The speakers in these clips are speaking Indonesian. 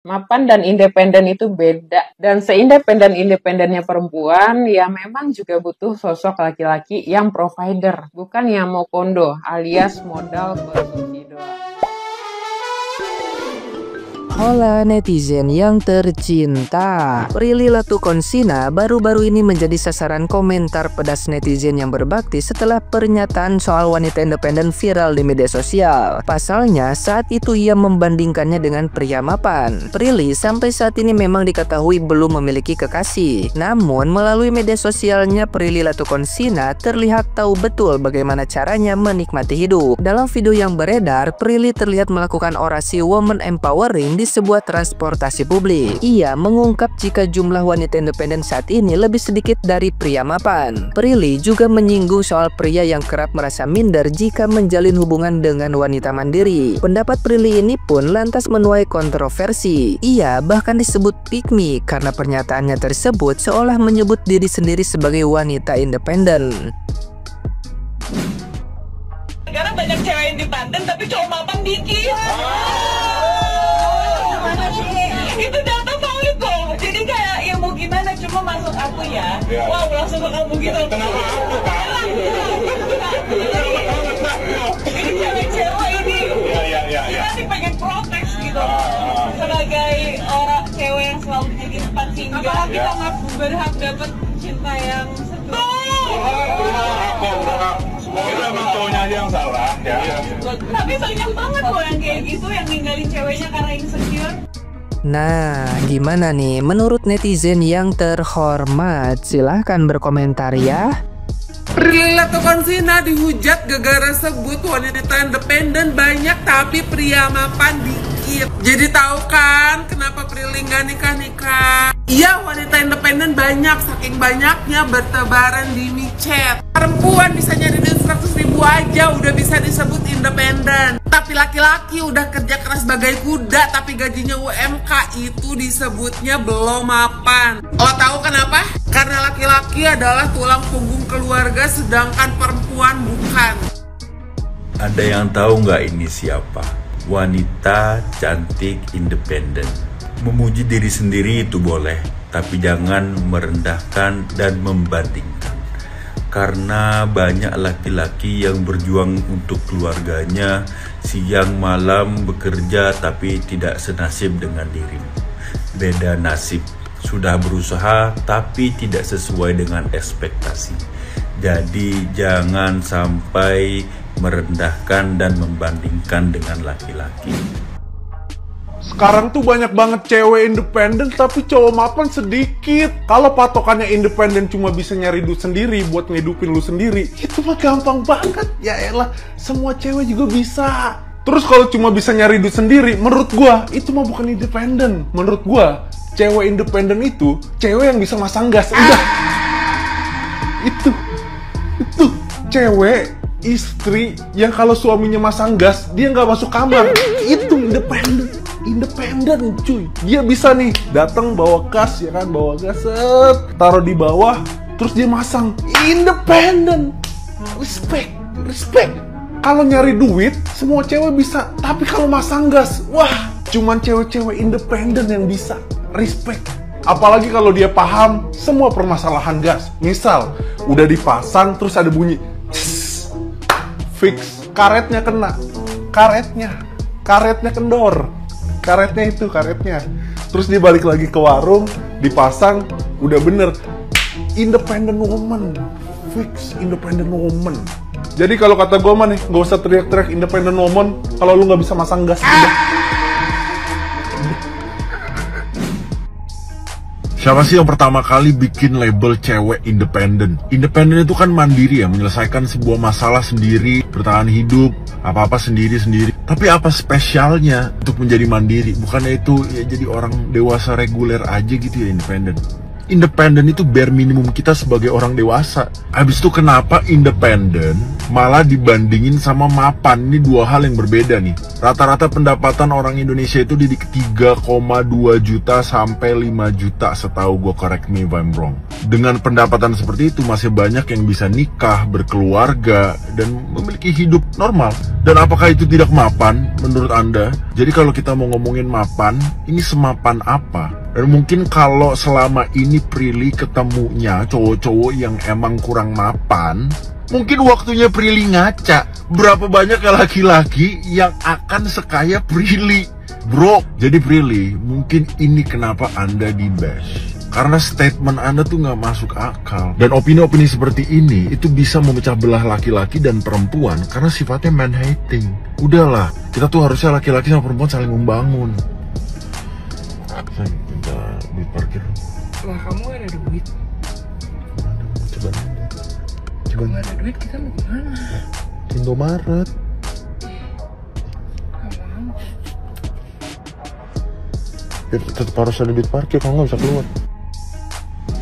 Mapan dan independen itu beda. Dan seindependen-independennya perempuan, ya memang juga butuh sosok laki-laki yang provider, bukan yang mau kondo alias modal konsumsi doang. Hola netizen yang tercinta, Prilly Latukonsina baru-baru ini menjadi sasaran komentar pedas netizen yang berbakti setelah pernyataan soal wanita independen viral di media sosial. Pasalnya saat itu ia membandingkannya dengan pria mapan. Prilly sampai saat ini memang diketahui belum memiliki kekasih. Namun melalui media sosialnya Prilly Latukonsina terlihat tahu betul bagaimana caranya menikmati hidup. Dalam video yang beredar, Prilly terlihat melakukan orasi woman empowering di sebuah transportasi publik. Ia mengungkap jika jumlah wanita independen saat ini lebih sedikit dari pria mapan. Prilly juga menyinggung soal pria yang kerap merasa minder jika menjalin hubungan dengan wanita mandiri. Pendapat Prilly ini pun lantas menuai kontroversi. Ia bahkan disebut pick me karena pernyataannya tersebut seolah menyebut diri sendiri sebagai wanita independen. Sekarang banyak cewek independen tapi cowok mapan dikit. Itu data valid kok. Jadi kayak ya mau gimana, cuma masuk aku ya. Wow, langsung ke kamu gitu. Kenapa aku kan? Ini cewek-cewek ini. Iya. Kita sih pengen protes gitu. Sebagai orang cewek yang selalu jadi tempat singgah. Apalagi kita nggak berhak dapat cinta yang Itu emang cowoknya aja yang salah ya. Tapi banyak banget kok yang kayak gitu, yang ninggalin ceweknya karena insecure. Nah, gimana nih menurut netizen yang terhormat? Silahkan berkomentar ya. Prilly Latukonsina dihujat gara-gara sebut wanita independen banyak tapi pria mapan dikit. Jadi tahu kan kenapa Prilly nggak nikah-nikah? Iya, wanita independen banyak, saking banyaknya bertebaran di micet. Perempuan bisa nyari duit 100.000 aja udah bisa disebut independen. Tapi laki-laki udah kerja keras bagai kuda tapi gajinya UMK, itu disebutnya belum mapan. Lo tahu kenapa? Karena laki-laki adalah tulang punggung keluarga sedangkan perempuan bukan. Ada yang tahu nggak ini siapa? Wanita cantik independen. Memuji diri sendiri itu boleh, tapi jangan merendahkan dan membandingkan. Karena banyak laki-laki yang berjuang untuk keluarganya, siang malam bekerja tapi tidak senasib dengan dirimu. Beda nasib, sudah berusaha tapi tidak sesuai dengan ekspektasi. Jadi jangan sampai merendahkan dan membandingkan dengan laki-laki. Sekarang tuh banyak banget cewek independen tapi cowok mapan sedikit. Kalau patokannya independen cuma bisa nyari duit sendiri buat ngehidupin lu sendiri, itu mah gampang banget. Ya elah, semua cewek juga bisa. Terus kalau cuma bisa nyari duit sendiri, menurut gua itu mah bukan independen. Menurut gua, cewek independen itu cewek yang bisa masang gas. Udah. Itu cewek istri yang kalau suaminya masang gas, dia nggak masuk kamar. Itu independen cuy. Dia bisa nih datang bawa gas, ya kan, bawa gas, taruh di bawah, terus dia masang. Independen. Respect. Kalau nyari duit semua cewek bisa, tapi kalau masang gas, wah, cuman cewek-cewek independen yang bisa. Respect. Apalagi kalau dia paham semua permasalahan gas. Misal udah dipasang terus ada bunyi fix, karetnya kena, karetnya kendor, karetnya terus dia balik lagi ke warung, dipasang, udah bener. Independent woman, fix independent woman. Jadi kalau kata gue mah nih, gak usah teriak-teriak independent woman kalau lu gak bisa masang gas. Siapa sih yang pertama kali bikin label cewek independen? Independen itu kan mandiri ya, menyelesaikan sebuah masalah sendiri, bertahan hidup, apa-apa sendiri. Tapi apa spesialnya untuk menjadi mandiri? Bukannya itu ya jadi orang dewasa reguler aja gitu ya independen? independen itu bare minimum kita sebagai orang dewasa. Habis itu kenapa independen malah dibandingin sama mapan? Ini dua hal yang berbeda nih. Rata-rata pendapatan orang Indonesia itu di 3,2 juta sampai 5 juta setahu gue, correct me if I'm wrong. Dengan pendapatan seperti itu masih banyak yang bisa nikah, berkeluarga, dan memiliki hidup normal. Dan apakah itu tidak mapan menurut Anda? Jadi kalau kita mau ngomongin mapan, ini semapan apa? Dan mungkin kalau selama ini Prilly ketemunya cowok-cowok yang emang kurang mapan, mungkin waktunya Prilly ngaca. Berapa banyak laki-laki yang akan sekaya Prilly, bro? Jadi Prilly, mungkin ini kenapa Anda di-bash. Karena statement Anda tuh nggak masuk akal. Dan opini-opini seperti ini itu bisa memecah belah laki-laki dan perempuan karena sifatnya man-hating. Udahlah, kita tuh harusnya laki-laki sama perempuan saling membangun. Saya minta duit parkir. Lah kamu ada duit. Coba aja. Coba. Nggak ada duit kita mau kemana? Indomaret. Tetap harus ada duit parkir, kalau nggak bisa keluar.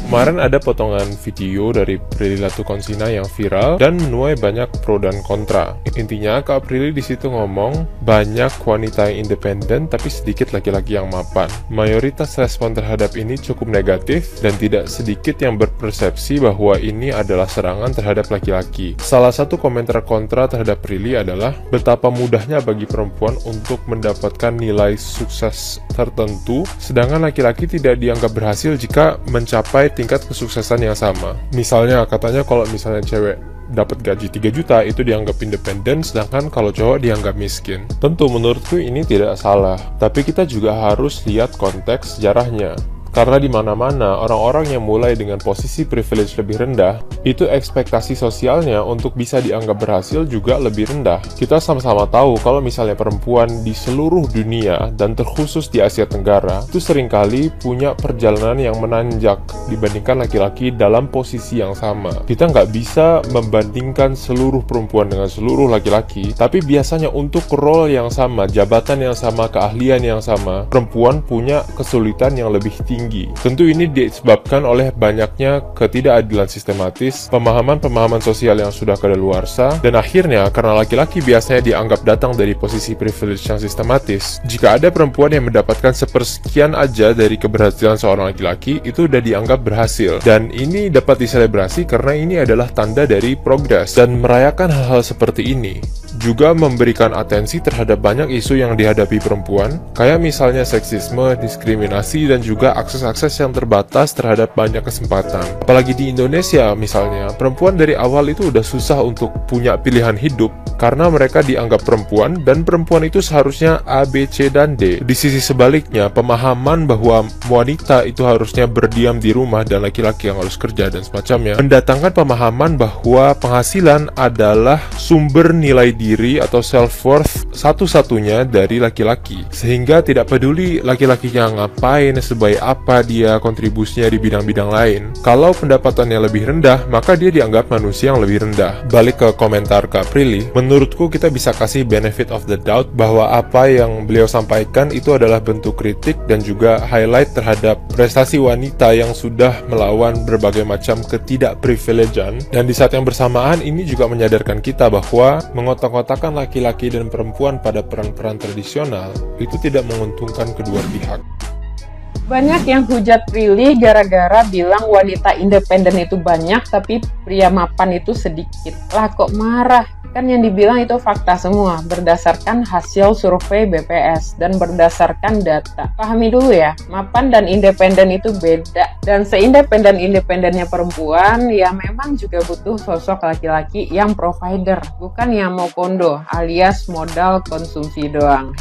Kemarin ada potongan video dari Prilly Latuconsina yang viral dan menuai banyak pro dan kontra. Intinya Kak Prilly di situ ngomong banyak wanita yang independen tapi sedikit laki-laki yang mapan. Mayoritas respon terhadap ini cukup negatif dan tidak sedikit yang berpersepsi bahwa ini adalah serangan terhadap laki-laki. Salah satu komentar kontra terhadap Prilly adalah betapa mudahnya bagi perempuan untuk mendapatkan nilai sukses tertentu, sedangkan laki-laki tidak dianggap berhasil jika mencapai tingkat kesuksesan yang sama. Misalnya, katanya kalau misalnya cewek dapat gaji 3 juta itu dianggap independen, sedangkan kalau cowok dianggap miskin. Tentu menurutku ini tidak salah, tapi kita juga harus lihat konteks sejarahnya. Karena di mana-mana orang-orang yang mulai dengan posisi privilege lebih rendah, itu ekspektasi sosialnya untuk bisa dianggap berhasil juga lebih rendah. Kita sama-sama tahu kalau misalnya perempuan di seluruh dunia dan terkhusus di Asia Tenggara itu seringkali punya perjalanan yang menanjak dibandingkan laki-laki dalam posisi yang sama. Kita nggak bisa membandingkan seluruh perempuan dengan seluruh laki-laki, tapi biasanya untuk role yang sama, jabatan yang sama, keahlian yang sama, perempuan punya kesulitan yang lebih tinggi. Tentu ini disebabkan oleh banyaknya ketidakadilan sistematis, pemahaman-pemahaman sosial yang sudah kadaluarsa, dan akhirnya karena laki-laki biasanya dianggap datang dari posisi privilege yang sistematis, jika ada perempuan yang mendapatkan sepersekian aja dari keberhasilan seorang laki-laki, itu udah dianggap berhasil. Dan ini dapat diselebrasi karena ini adalah tanda dari progres, dan merayakan hal-hal seperti ini juga memberikan atensi terhadap banyak isu yang dihadapi perempuan, kayak misalnya seksisme, diskriminasi, dan juga akses-akses yang terbatas terhadap banyak kesempatan. Apalagi di Indonesia misalnya, perempuan dari awal itu udah susah untuk punya pilihan hidup karena mereka dianggap perempuan, dan perempuan itu seharusnya A, B, C, dan D. Di sisi sebaliknya, pemahaman bahwa wanita itu harusnya berdiam di rumah dan laki-laki yang harus kerja dan semacamnya, mendatangkan pemahaman bahwa penghasilan adalah sumber nilai diri atau self-worth satu-satunya dari laki-laki. Sehingga tidak peduli laki-lakinya ngapain, sebaik apa dia kontribusinya di bidang-bidang lain. Kalau pendapatannya lebih rendah, maka dia dianggap manusia yang lebih rendah. Balik ke komentar Kak Prilly, menurutku kita bisa kasih benefit of the doubt bahwa apa yang beliau sampaikan itu adalah bentuk kritik dan juga highlight terhadap prestasi wanita yang sudah melawan berbagai macam ketidakprivilejan. Dan di saat yang bersamaan ini juga menyadarkan kita bahwa mengotak-otakan laki-laki dan perempuan pada peran-peran tradisional itu tidak menguntungkan kedua pihak. Banyak yang hujat Prilly gara-gara bilang wanita independen itu banyak tapi pria mapan itu sedikit. Lah kok marah? Kan yang dibilang itu fakta semua, berdasarkan hasil survei BPS dan berdasarkan data. Pahami dulu ya, mapan dan independen itu beda. Dan seindependen-independennya perempuan, ya memang juga butuh sosok laki-laki yang provider, bukan yang mau kondo, alias modal konsumsi doang.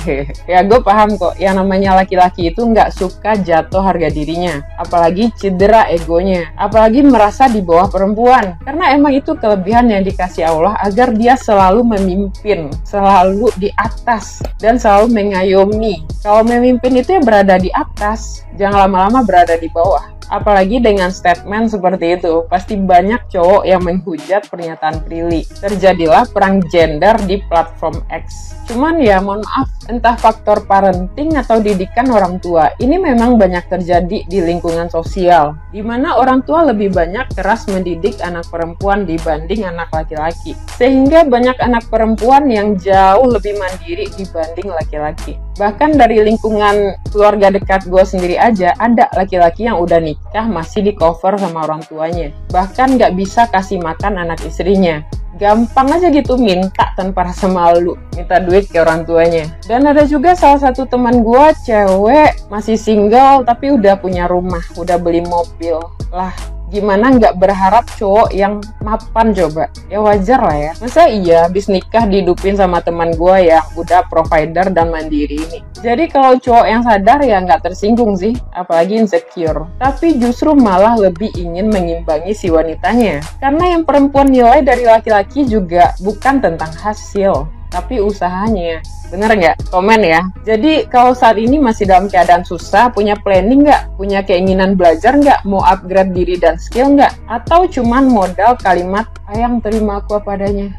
Ya gue paham kok, yang namanya laki-laki itu nggak suka jatuh harga dirinya, apalagi cedera egonya, apalagi merasa di bawah perempuan. Karena emang itu kelebihan yang dikasih Allah agar dia selalu memimpin, selalu di atas, dan selalu mengayomi. Kalau memimpin itu ya berada di atas, jangan lama-lama berada di bawah. Apalagi dengan statement seperti itu, pasti banyak cowok yang menghujat pernyataan Prilly. Terjadilah perang gender di platform X. Cuman ya mohon maaf, entah faktor parenting atau didikan orang tua, ini memang banyak terjadi di lingkungan sosial, di mana orang tua lebih banyak keras mendidik anak perempuan dibanding anak laki-laki. Sehingga banyak anak perempuan yang jauh lebih mandiri dibanding laki-laki. Bahkan dari lingkungan keluarga dekat gue sendiri aja, ada laki-laki yang udah nikah masih di cover sama orang tuanya. Bahkan nggak bisa kasih makan anak istrinya. Gampang aja gitu minta tanpa rasa malu, minta duit ke orang tuanya. Dan ada juga salah satu teman gue cewek, masih single tapi udah punya rumah, udah beli mobil. Lah, gimana nggak berharap cowok yang mapan coba? Ya wajar lah ya. Masa iya habis nikah dihidupin sama teman gue yang udah provider dan mandiri ini. Jadi kalau cowok yang sadar ya nggak tersinggung sih, apalagi insecure. Tapi justru malah lebih ingin mengimbangi si wanitanya. Karena yang perempuan nilai dari laki-laki juga bukan tentang hasil, tapi usahanya. Bener nggak? Komen ya. Jadi kalau saat ini masih dalam keadaan susah, punya planning nggak? Punya keinginan belajar nggak? Mau upgrade diri dan skill nggak? Atau cuman modal kalimat, "Ayang terima aku apa adanya"?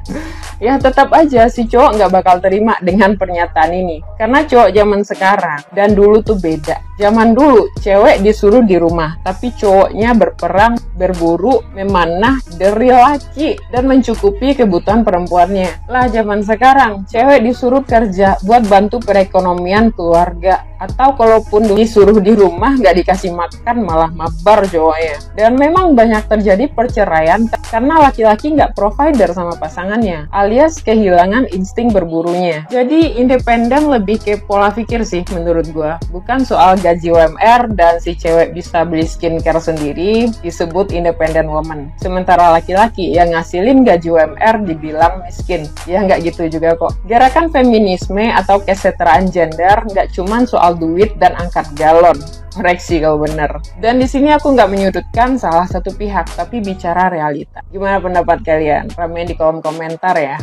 Ya tetap aja si cowok nggak bakal terima dengan pernyataan ini. Karena cowok zaman sekarang dan dulu tuh beda. Zaman dulu cewek disuruh di rumah, tapi cowoknya berperang, berburu, memanah dari laki dan mencukupi kebutuhan perempuannya. Lah zaman sekarang cewek disuruh kerja buat bantu perekonomian keluarga. Atau kalaupun disuruh di rumah nggak dikasih makan malah mabar cowoknya. Dan memang banyak terjadi perceraian karena laki-laki nggak provider sama pasangannya, alias kehilangan insting berburunya. Jadi independen lebih ke pola pikir sih menurut gua. Bukan soal gaji UMR dan si cewek bisa beli skincare sendiri disebut independent woman. Sementara laki-laki yang ngasilin gaji UMR dibilang miskin. Ya nggak gitu juga kok. Gerakan feminisme atau kesetaraan gender nggak cuman soal duit dan angkat galon. Koreksi kalau bener. Dan di sini aku nggak menyudutkan salah satu pihak, tapi bicara realita. Gimana pendapat kalian? Ramein di kolom komentar ya.